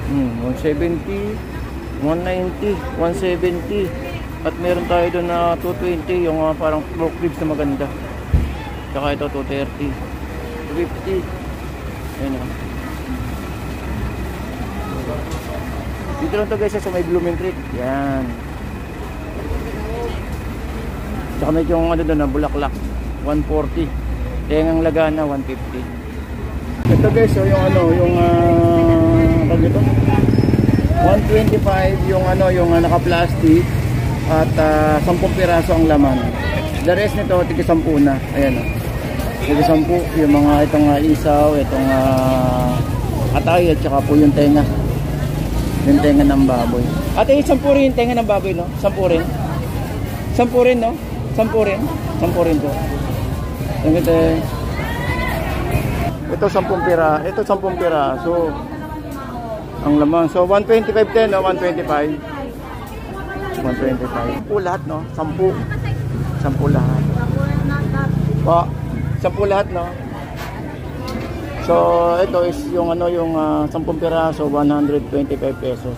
170, 190, 170. At meron tayo doon na 220, yung parang pork ribs na maganda. Tsaka ito 230, 250. Ayan o. Dito lang to guys sa may Blooming Creek. Yan. Tsaka medyo yung ano doon na Bulaklak, 140. Tengang Lagana, 150. Ito guys, so yung ano, yung ito 125 yung ano, yung naka-plastic at 10 piraso ang laman. The rest nito tig 10 na. Ayan oh. Tig 10 yung mga itong isaw, itong atay at saka po yung tenga. Yung tenga ng baboy. At yung 10 rin yung tenga ng baboy, no? 10 rin. 10 rin, no? 10 rin. 10 rin to. Ito 10 pira, ito 10 piraso. Ang laman. So 125 din, no? 125. 125. 10 lahat, no? 10. 10 lahat. Pa, 10 lahat, no? So ito is yung ano, yung 10 piraso, 125 pesos.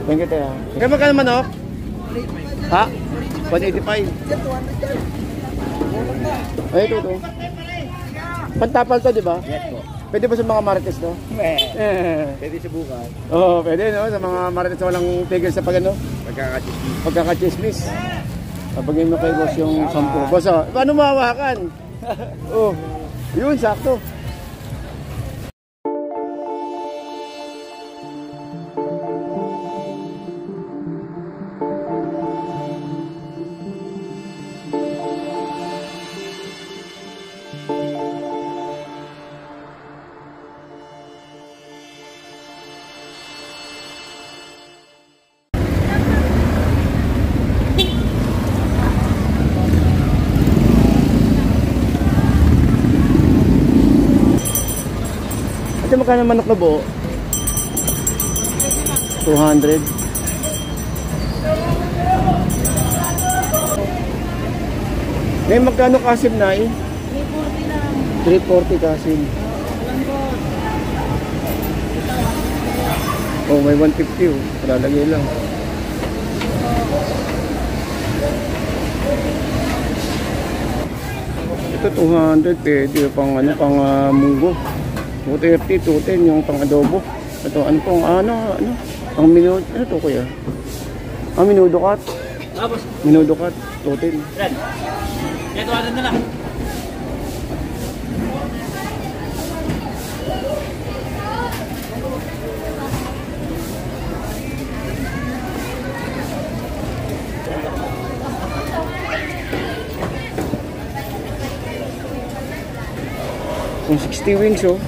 Thank you, Tea. Kaya magkano manok? Ha? 185. Ay, ito. Pantapal to, di ba? Yes po. Pwede ba sa mga marites to? Pwede subukan. Oo, pwede, no? Sa mga marites na walang tigil sa pagano? Pagkakachismis. Pagkakachismis. Pabagay mo kay boss yung 10. Boss, paano mahawakan? Oh, yun, sakto. Ito magkano manok na buo? 200. May magkano kasim na eh? 340 kasim. Oh, may 150 oh. Lalagay lang. Ito 200 pwede pang ano, pang munggo. 230, 210 yung pang adobo. Ito ano pong ano ang minudo, ano to kuya? Ang minudo cut. Tapos minudo cut 210. Red. Ito ano na lang. Kung 60 wings oh.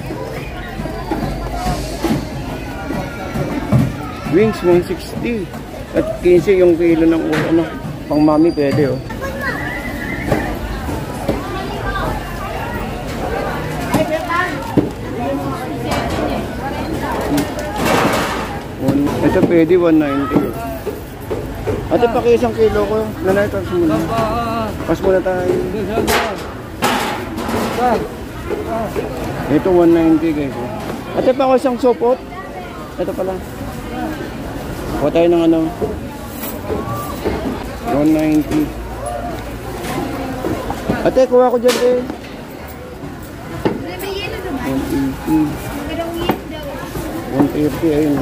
Wings 160 at 15 yung kilo ng ano, pang mami pwede oh. Ito pwede 190. Ate paki isang kilo ko. Nanay tas muna. Pas muna tayo. Ito 190 guys. Ate pa ko isang sopot. Ito pala. Kuha tayo ng ano 190. Ate kuha ko dyan eh 180 150 ayun.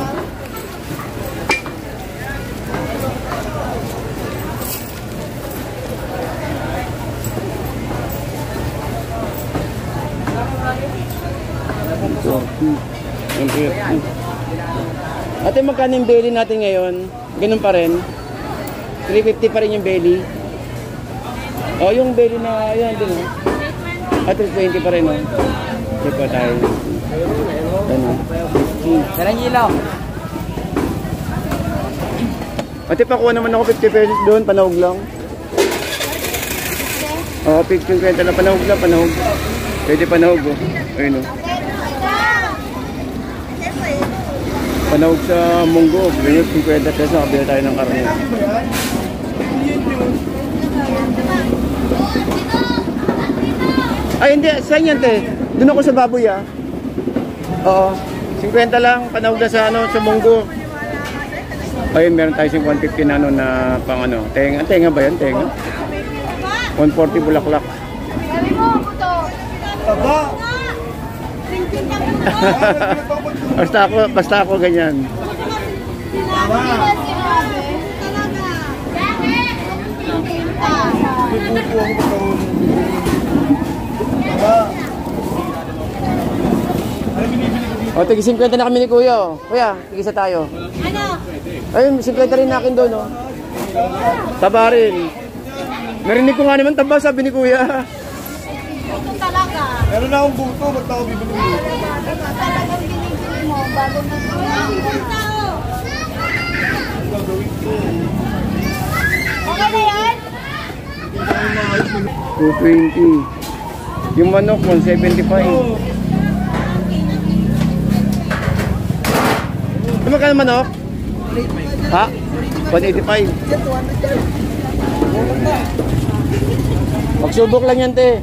Ate magkano yung belly natin ngayon? Ganun pa rin 350 pa rin yung belly. Oh yung belly na yan din oh. At 320 pa rin oh. Check pa tayo. Ano? 50. Sarang ilaw. Ate pakuha naman ako 50 pesos doon. Panahog lang. Oo 50 lang. Panahog lang. Panahog. Pwede panahog oh. Ayun oh. Panahog sa munggo, ganyan 50 pesos, nakabila tayo ng karne. Ay hindi, saan yan te? Doon ako sa baboy ah. Oo. 50 lang, panahog na sa ano, sa munggo. Ayun, meron tayo 150 na ano na pang ano. Tenga ba yan? Tenga? 140 bulaklak. Sabi mo, buto. Aba! basta ako ganyan. O, tigi 50 na kami ni Kuya. Kuya, tigisa tayo. Ano? Ayun, 50 rin na akin doon, no? Taba rin. Narinig ko nga naman taba, sabi ni Kuya. Ito talaga. Meron na akong buto, ba't ako bibili mo? Talagang binibili mo bago na okay na yan? 220. Yung manok, 175. Ano magkano manok? Ha? 185. Pagsubok lang yan, te.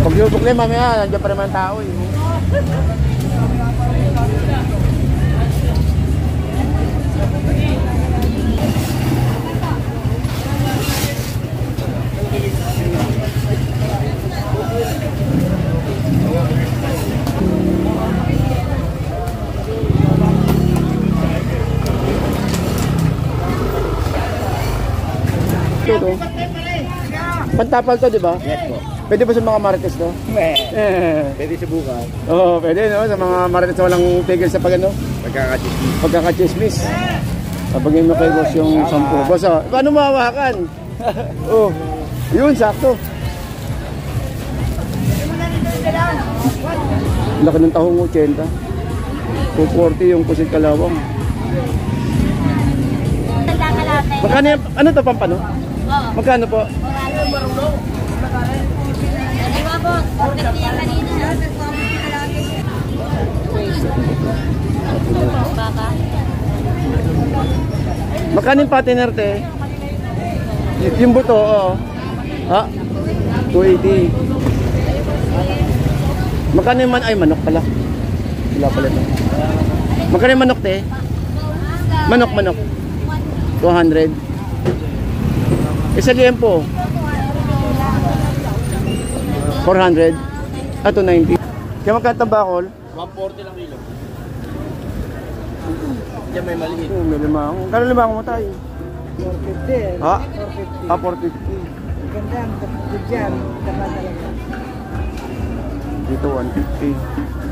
Pagsubok lang, mamaya, nandiyan pa naman tao eh. Ito. Pantapal to, di ba? Yes po. Pwede ba sa mga marites to? Pwede subukan. Oo, pwede no? Sa mga marites na walang tigil sa pagano? Pagkakachismis. Pagkakachismis. Pabagay mo kay boss yung 10. Boss, oh, paano mahawakan? Oh, yun, sakto. Laki ng tahong 80. 240 yung pusit kalawang. Magkano yan? Ano to, pampano? Oo. Magkano po? Dalawa po. 450 yan kanina. Baka. Magkano yung patiner, te? Yung buto, oo. Ha? 280. Magkano yung ay, manok pala. Wala pala ito. Magkano yung manok, te? Manok. 200. Isa liempo. 400. 290. Kaya magkano tabakol? 140 lang kilo. Diyan may maliit. May limang. Kano limang mo tayo? 450. Ha? 450. 450. Ganda, dyan. Tama talaga. Dito 150.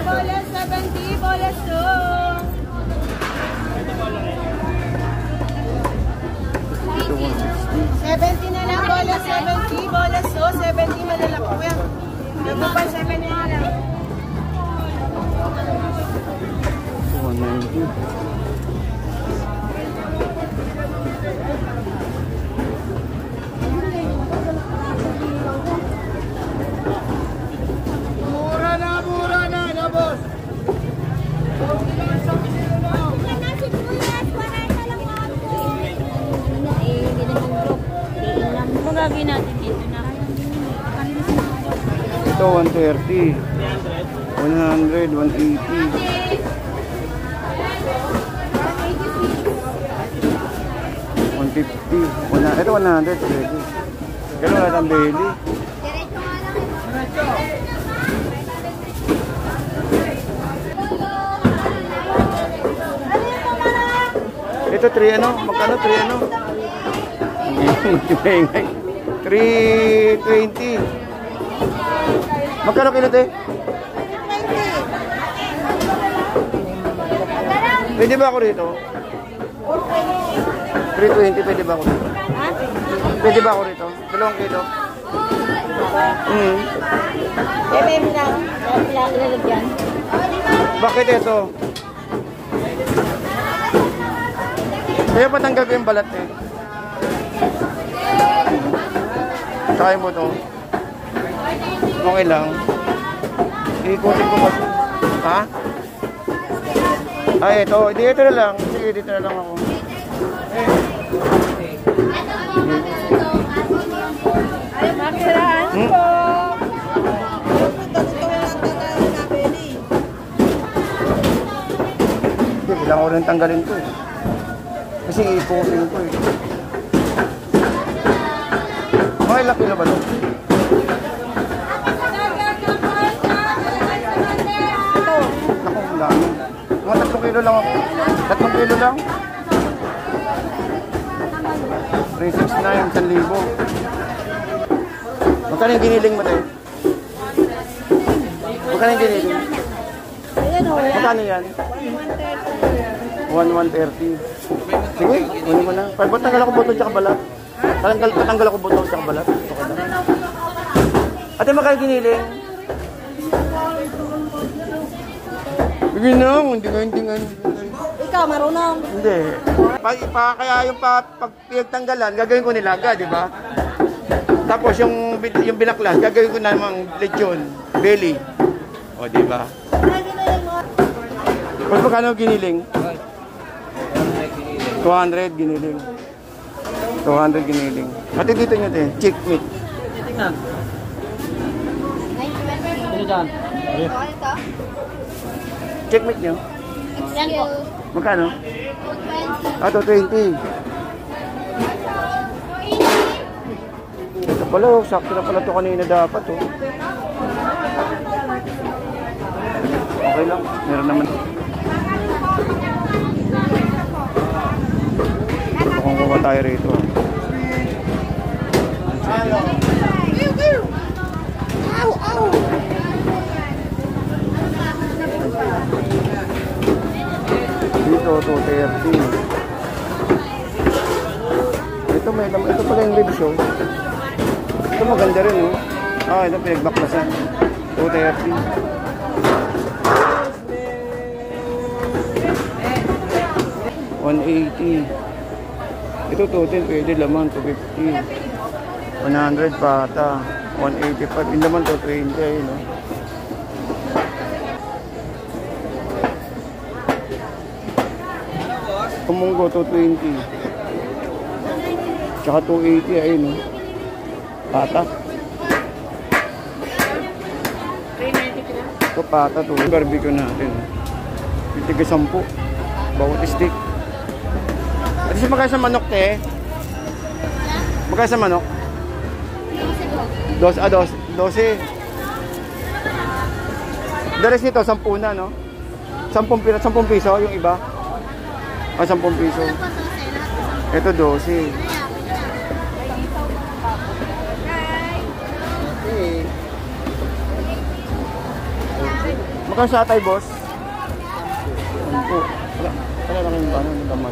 Bolas 70, bolas 2. 70 na lang, bolas 70, bolas 2, 70 malalak po yan. Nagpapal 70 na lang. 190. Mura na, boss. Magagawin natin dito na. Ito 130. 100, 180. 150. Ito 100. Pwede. Pero wala tayong belly. Ito 3 ano? Magkano 3 ano? 320. Magkano kilo, te? Pwede ba ako rito? 320, pwede ba ako rito? Pwede ba ako rito? 2 kilo? MM lang. Lalagyan. Bakit ito? Kaya patanggal ko yung balat eh. Kaya mo to. Okay lang. Ikutin ko kasi. Ha? Ay, ito. Dito na lang. Sige, dito na lang ako. Makiraan. Hmm? Hindi, kailangan ko rin tanggalin ko eh. Kasi iputin ko eh. Mga ilang kilo ba ito? Naku, ang dami. Mga 3 kilo lang ako. 3 kilo lang. 369, 1,000. Magkano yung giniling mo tayo? Magkano yung giniling? Magkano yan? 1,130. Sige, kunin mo na. Ba't tanggal ako buto tsaka balat? Patanggal ako buto tsaka balat. Okay na. Ate, magkano giniling? Bigyan na, hindi nga. Ikaw, marunong. Hindi. Kaya yung pagtanggalan, gagawin ko nilaga, di ba? Tapos yung binaklas, gagawin ko namang lechon, belly. O, di ba? Kung magkano giniling? 200 giniling. 200 giniling. Pati dito nyo din, chick meat. Tingnan. Ano dyan? Chick meat nyo? Yan po. Magkano? 220. Ito pala, sakto na pala ito kanina dapat. Oh. Okay lang, meron naman. Mukhang kuha tayo rito. Dito, 230. Ito may laman. Ito pala yung ribs, oh. Ito maganda rin, oh. Ah, ito pinagbaklasan. 230. 180. Ito 210, pwede laman, 250. 100 pata. 185. Yung laman 220, ayun, oh. Kumunggo 220. Tsaka 280, ayun, oh. Pata. Ito pata to. Barbecue natin. Tiga 10. Bawat stick. At isa magkaya sa manok, te? Magkaya sa manok? 12. 12. The rest nito, 10 na, no? 10 piso, yung iba. 10 piso. Ito, 12. Magkano sa atay, boss? 10. Wala lang yung ano, yung laman.